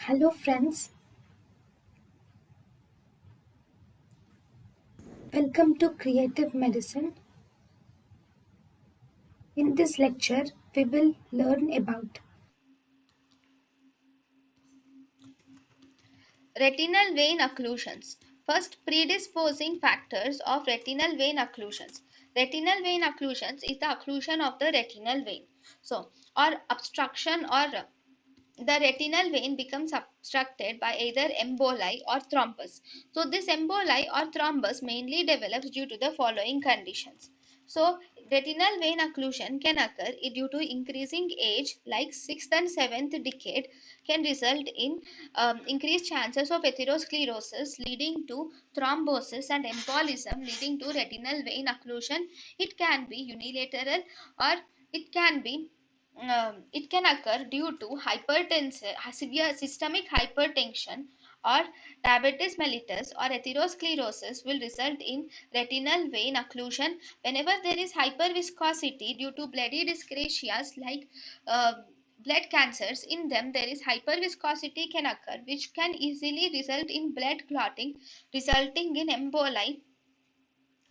Hello friends, welcome to Creative Medicine. In this lecture, we will learn about Retinal vein occlusions. First, predisposing factors of retinal vein occlusions. Retinal vein occlusions is the occlusion of the retinal vein. Or obstruction or the retinal vein becomes obstructed by either emboli or thrombus. So, this emboli or thrombus mainly develops due to the following conditions. So, retinal vein occlusion can occur due to increasing age, like 6th and 7th decade, can result in increased chances of atherosclerosis, leading to thrombosis and embolism, leading to retinal vein occlusion. It can be unilateral or it can be it can occur due to hypertension, severe systemic hypertension, or diabetes mellitus or atherosclerosis will result in retinal vein occlusion. Whenever there is hyperviscosity due to bloody dyscrasias like blood cancers, in them there is hyperviscosity can occur, which can easily result in blood clotting, resulting in emboli,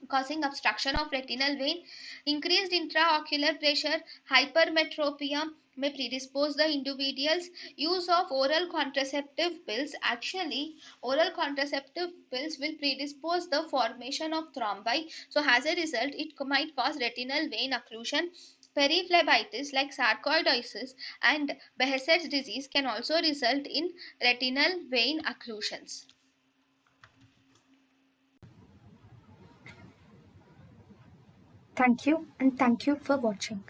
causing obstruction of retinal vein. Increased intraocular pressure, hypermetropia may predispose the individuals. Use of oral contraceptive pills. Actually, oral contraceptive pills will predispose the formation of thrombi. So, as a result, it might cause retinal vein occlusion. Periphlebitis like sarcoidosis and Behçet's disease can also result in retinal vein occlusions. thank you and thank you for watching.